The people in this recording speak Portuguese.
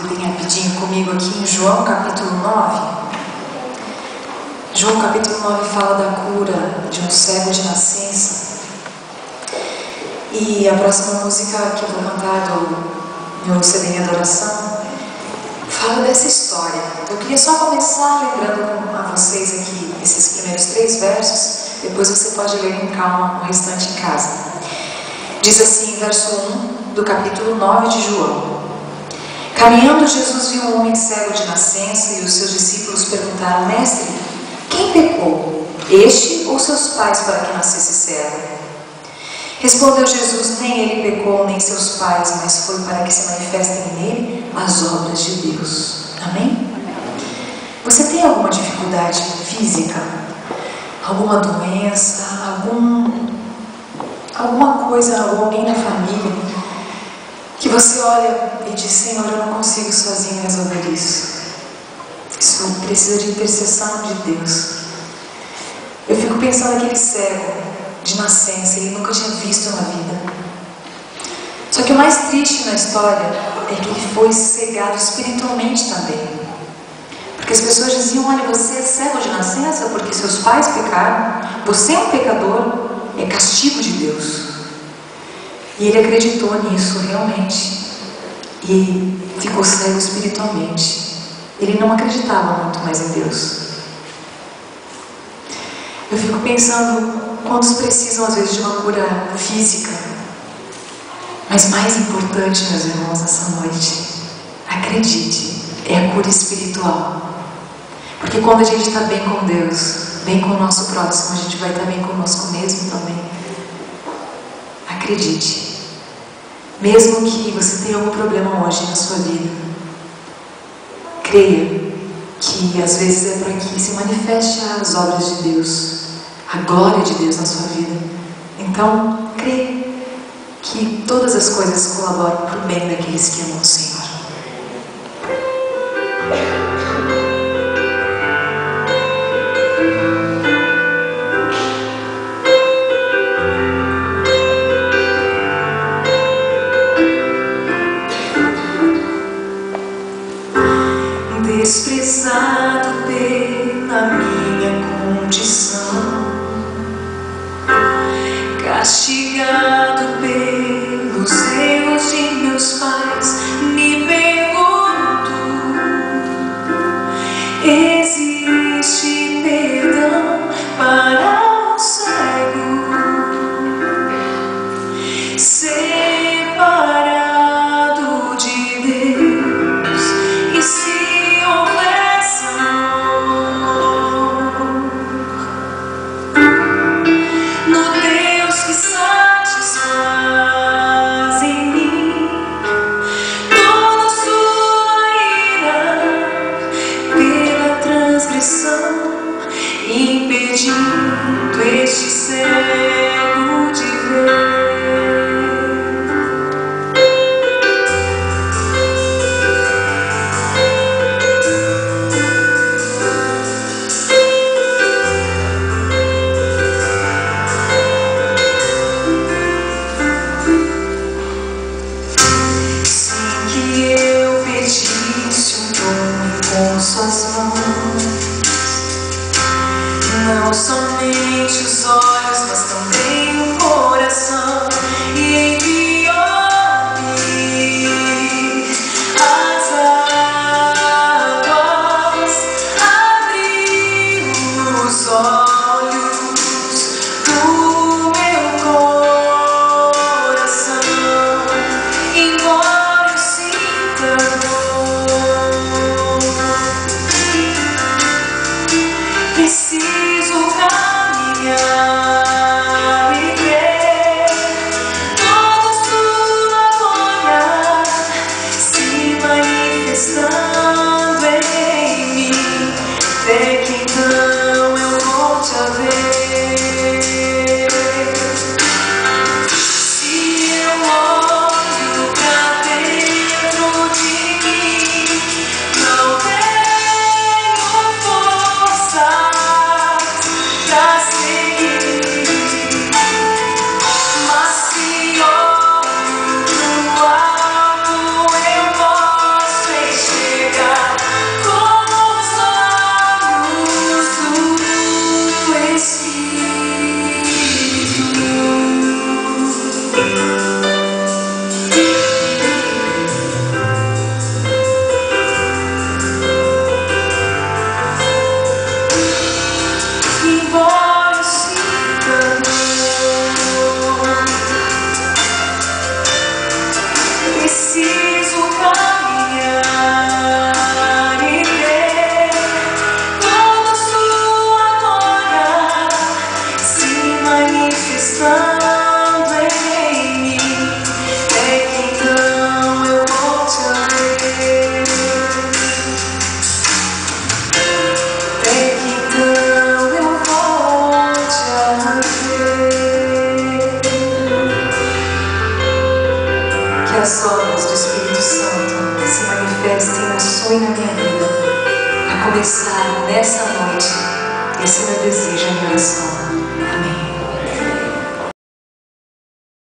Bem rapidinho comigo aqui em João capítulo 9. João capítulo 9 fala da cura de um cego de nascença. E a próxima música que eu vou cantar do meu CD em adoração fala dessa história. Eu queria só começar lembrando a vocês aqui esses primeiros 3 versos. Depois você pode ler com calma o restante em casa. Diz assim, verso 1 do capítulo 9 de João: Caminhando, Jesus viu um homem cego de nascença e os seus discípulos perguntaram: Mestre, quem pecou, este ou seus pais, para que nascesse cego? Respondeu Jesus: Nem ele pecou, nem seus pais, mas foi para que se manifestem nele as obras de Deus. Amém? Você tem alguma dificuldade física? Alguma doença? Alguma coisa, alguém na família que você olha e diz: Senhor, eu não consigo sozinho resolver isso. Isso precisa de intercessão de Deus. Eu fico pensando naquele cego de nascença, ele nunca tinha visto na vida. Só que o mais triste na história é que ele foi cegado espiritualmente também. Porque as pessoas diziam: olha, você é cego de nascença porque seus pais pecaram, você é um pecador, é castigo de Deus. E ele acreditou nisso realmente. E ficou cego espiritualmente. Ele não acreditava muito mais em Deus. Eu fico pensando quantos precisam às vezes de uma cura física. Mas mais importante, meus irmãos, essa noite, acredite, é a cura espiritual. Porque quando a gente está bem com Deus, bem com o nosso próximo, a gente vai estar bem conosco mesmo também. Acredite. Mesmo que você tenha algum problema hoje na sua vida, creia que às vezes é para que se manifeste as obras de Deus, a glória de Deus na sua vida. Então, creia que todas as coisas colaboram para o bem daqueles que amam o Senhor. Desprezado pela minha condição, castigado pelos erros de meus pais, me pergunto: existe perdão para o cego? Separado de Deus, e se impedindo este cego de ver. Sem que eu pedisse um dom com suas mãos, não somente os olhos, mas também o coração, e enviou-me as águas, abriu os olhos do meu coração, embora eu sinta dor. Preciso caminhar e ver toda sua glória se manifestando em mim, até que então eu volte a ver. Se eu olho pra dentro de mim, não tenho força pra seguir, mas se olho pro alto, eu posso tem um sonho na minha vida, a começar nessa noite. Esse é meu desejo, a minha oração.